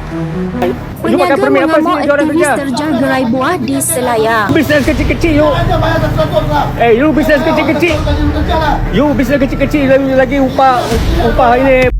Peniaga mengamuk aktivis terjah gerai buah di Selayang. Bisnes kecil-kecil you. You bisnes kecil-kecil. You bisnes kecil-kecil lagi upah ini.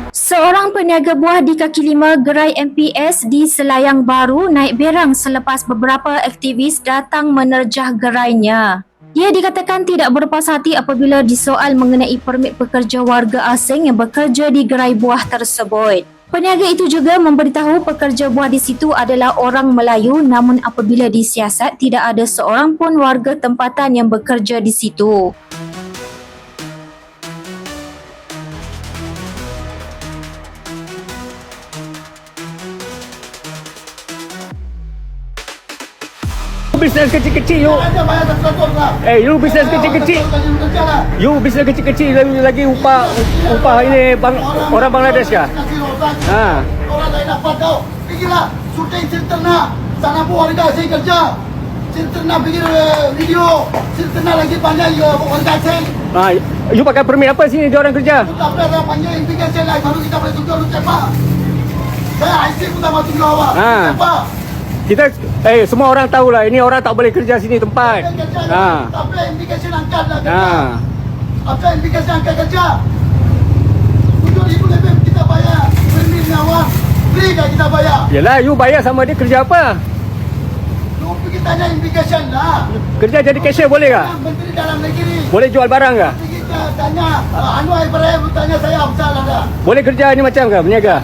Seorang peniaga buah di kaki lima gerai MPS di Selayang Baru naik berang selepas beberapa aktivis datang menerjah gerainya. Ia dikatakan tidak berpuas hati apabila disoal mengenai permit pekerja warga asing yang bekerja di gerai buah tersebut. Peniaga itu juga memberitahu pekerja buah di situ adalah orang Melayu, namun apabila disiasat tidak ada seorang pun warga tempatan yang bekerja di situ. Bisnes kecil-kecil you. You bisnes kecil-kecil. You bisnes kecil-kecil lagi upah ini orang Bangladesh kah? Ha. Orang lain dapat kau. Pergilah syuting Sirterna. Sana pun warga asing kerja. Sirterna bikin video. Sirterna lagi panjang warga asing. You pakai permit apa sini dia orang kerja? Kita pernah panjang implikasi lain baru kita boleh tunjuk lu cepat. Saya IC pun tak mahu tunjuk awak. Cepat. Kita semua orang tahulah ini orang tak boleh kerja sini tempat. Apa implikasi angkat lah kerja. Apa implikasi angkat kerja. 7,000 lebih kita bayar. Permit awak. Free kan kita bayar. Yalah, you bayar sama dia kerja apa? Lu pergi tanya implikasi lah. Kerja jadi cashier boleh kah? Menteri Dalam Negeri. Boleh jual barang kah? Kita tanya Anwar Ibrahim tanya saya Afzal ada. Boleh kerja ni macam kah berniaga?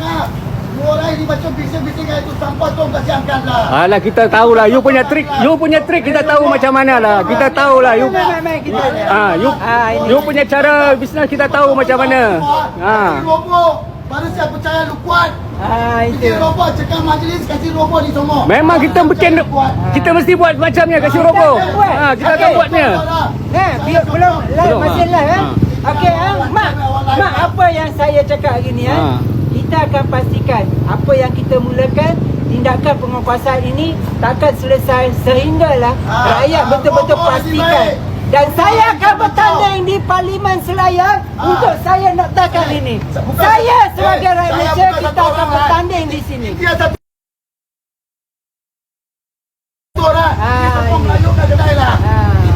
Orang ini macam bising-bising itu sampah tu kasih angkat lah. Alah kita tahulah you punya trik kita tahu macam mana lah. Kita tahulah you. You punya cara bisnes kita tahu macam mana. Robot baru saya percaya lu kuat. Itu robot cakap majlis kasih robot ni semua. Memang kita mesti buat macamnya kasih robot. Kita akan buatnya. Belum masih live Okey, mak apa yang saya cakap hari ni kita akan pastikan apa yang kita mulakan tindakan penguasaan ini takkan selesai sehinggalah rakyat betul-betul pastikan. Dan saya akan bertanding di Parlimen Selayang untuk saya noktakan ini. Saya sebagai rakyat Malaysia kita akan bertanding di sini. Dia satu orang. Kita pun Melayu kat kedai lah.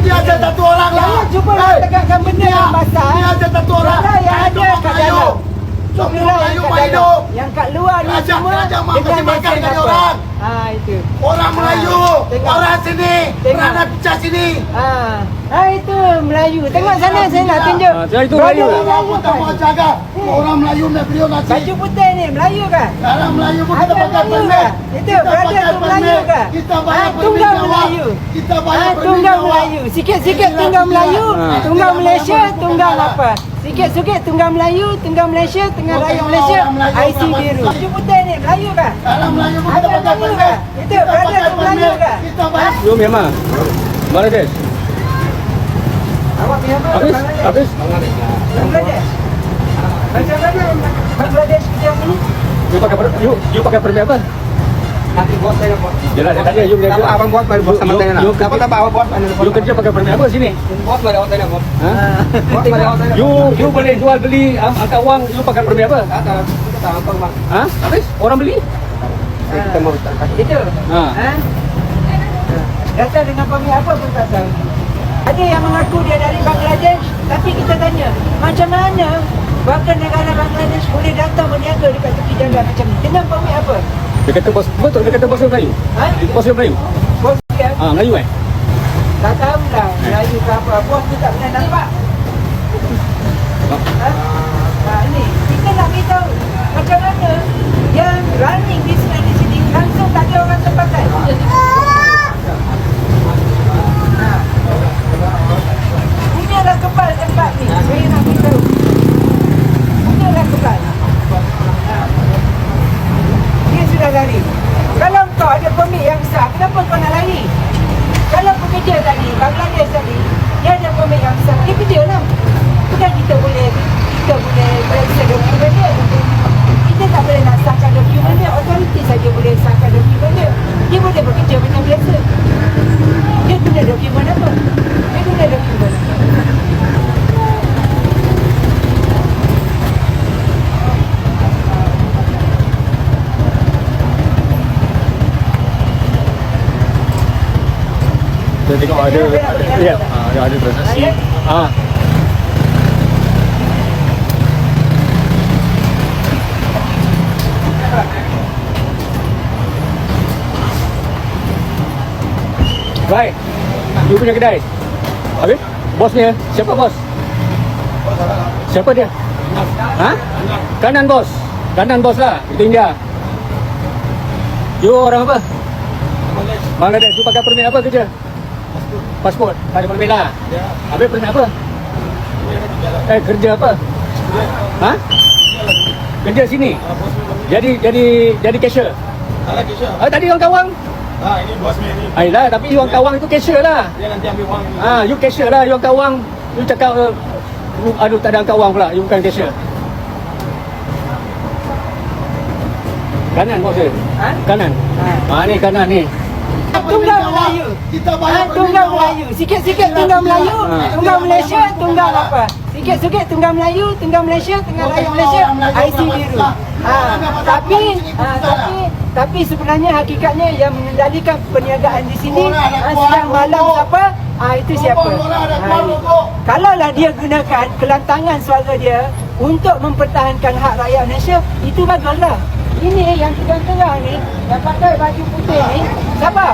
Dia ada satu orang lah. Jangan cuba tegakkan benda yang basah. Dia ada satu orang. Yang ada kat dalam. Melayu hidup. Yang kat luar ni semua dengan makan dengan orang. Itu. Orang Melayu, orang sini, kerana pecah sini. Itu Melayu. Tengok sana saya nak tunjuk. Itu Melayu. Orang tak mau jaga. Orang Melayu nak beliau nasi. Baju putih ni Melayu kan? Orang Melayu pun kita pakai permit. Itu brother tu Melayu kan? Kita bayar tunggal Melayu. Kita bayar tunggal Melayu. Sikit-sikit tunggal Melayu, tunggal Malaysia, tunggal apa? Sikit-sikit tunggal Melayu, tunggal Malaysia, tunggal rakyat Malaysia, IC biru. Baju putih ni Melayu kan? Orang Melayu pun kita pakai permit. Itu brother tu Melayu kan? Kita bayar. You memang Bangladesh. Awak punya apa? Habis? Bangladesh. Macam mana Bangladesh kita ni? You pakai permit apa? Nanti bos saya bos. Jelas dia tanya you Apa abang buat bos sama saya nak. Dapat apa awak buat? You kerja pakai permit apa sini? Bos bagi awak tanya bos. Bos bagi awak tanya. You boleh jual beli angkat wang you pakai permit apa? Kita tak apa bang. Habis? Orang beli? Kita mau bertanya. Itu. Datang dengan permit apa pun tak tahu. Ada yang mengaku dia dari Bangladesh, tapi kita tanya, macam mana warga negara Bangladesh boleh datang berniaga dekat tepi jalan macam ni? Dengan permit apa? Dia kata bos, betul dia kata bos Melayu. Bos Melayu. Bos dia? Melayu Tak tahulah Melayu ke apa. Bos tu tak pernah nampak. Ini kita nak beritahu macam mana yang running business di sini langsung tak ada orang tempatan. Punyalah kepal tempat ni. Saya nak beritahu. Punyalah kepal. Dia sudah lari. Kalau kau ada permit yang sah, kenapa kau nak lari? Kalau pekerja tadi, Bangladesh tadi, dia ada permit yang sah, dia kerja lah. Bukan kita boleh periksa dokumen dia. Kita tak boleh nak sahkan dokumen dia. Autoriti saja boleh sahkan dokumen dia. Dia boleh bekerja macam biasa. Dia guna dokumen apa? Dia guna dokumen. tengok ada ya, ada transaksi. Baik. You punya kedai. Habis? Bosnya, siapa bos? Siapa dia? Ha? Kanan bos. Kanan bos lah. Itu India. You orang apa? Bangladesh. You pakai permit apa kerja? Pasport. Tak ada permit lah. Habis permit apa? Kerja apa? Ha? Kerja sini. Jadi cashier. Tadi orang kawang. Ini bosnya ni. Ayolah, tapi you orang kawang itu cashier lah. Dia nanti ambil wang ni. You cashier lah, you orang kawang. You cakap aduh tak ada orang kawang pula, you bukan cashier. Kanan bos dia. Kanan. Ni kanan ni. Tunggal Melayu. Kita bayar Tunggal Melayu. Sikit-sikit tunggal Melayu, tunggal Malaysia, tunggal apa? Sikit-sikit tunggal Melayu, tunggal Malaysia, tunggal rakyat Malaysia, IC biru. Tapi sebenarnya hakikatnya yang mengendalikan perniagaan di sini siang malam siapa? Itu siapa? Kalaulah dia gunakan kelantangan suara dia untuk mempertahankan hak rakyat Malaysia, itu baguslah. Ini yang tengah-tengah ni, yang pakai baju putih ni, siapa?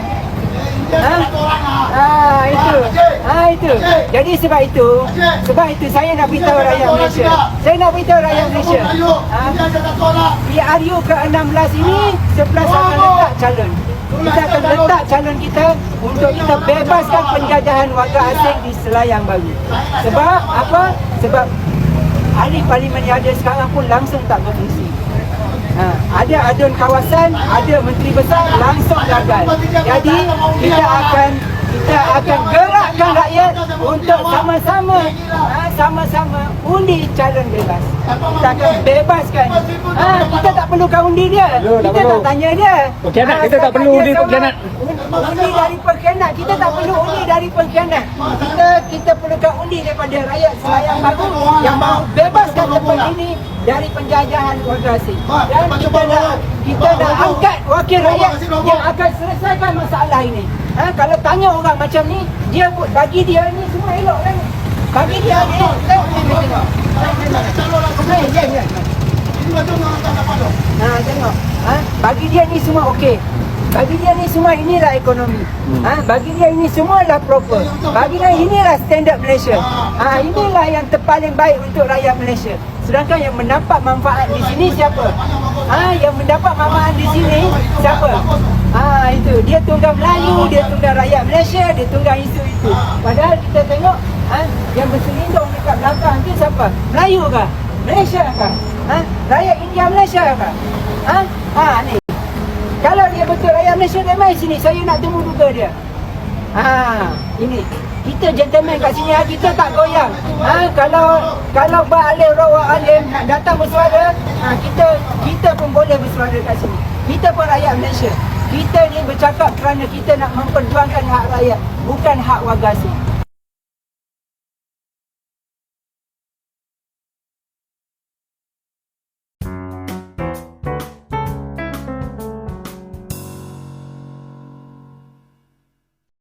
Itu. Jadi sebab itu saya nak beritahu rakyat Malaysia. Saya nak beritahu rakyat Malaysia. PRU ke-16 ini 11 akan letak calon. Kita akan letak calon kita untuk kita bebaskan penjajahan warga asing di Selayang Baru. Sebab apa? Sebab ahli parlimen yang ada sekarang pun langsung tak berfungsi. Ada adun kawasan, ada menteri besar langsung gagal. Jadi kita akan gerakkan rakyat untuk sama-sama undi calon bebas. Kita akan bebaskan. Kita tak perlukan undi dia. Kita tak tanya dia. Pengkhianat kita tak perlu undi pengkhianat. Undi dari pengkhianat. Kita tak perlu undi dari pengkhianat. Kita perlukan undi daripada rakyat Selayang Baru yang mahu bebaskan tempat ini dari penjajahan warga asing. Dan kita dah angkat wakil rakyat yang akan selesaikan masalah ini. Kalau tanya orang macam ni, dia bagi dia ni semua elok kan? Bagi dia ni, tengok. Tengok. Bagi dia ni semua okey. Bagi dia ni semua inilah ekonomi. Bagi dia ini semualah proper. Bagi dia inilah standard Malaysia. Inilah yang terpaling baik untuk rakyat Malaysia. Sedangkan yang mendapat manfaat di sini siapa? Yang mendapat manfaat di sini siapa? Itu dia tunggang Melayu, dia tunggang rakyat Malaysia, dia tunggang isu itu. Padahal kita tengok yang berselindung dekat belakang tu siapa? Melayu kah? Malaysia kah? Rakyat India Malaysia kah? Ni. Kalau dia betul rakyat Malaysia, dia mai sini. Saya nak temu duga dia. Ini. Kita gentleman kat sini, kita tak goyang. Kalau Ba'alim, Rawak Alim datang bersuara, kita pun boleh bersuara kat sini. Kita pun rakyat Malaysia. Kita ni bercakap kerana kita nak memperjuangkan hak rakyat, bukan hak warga asing.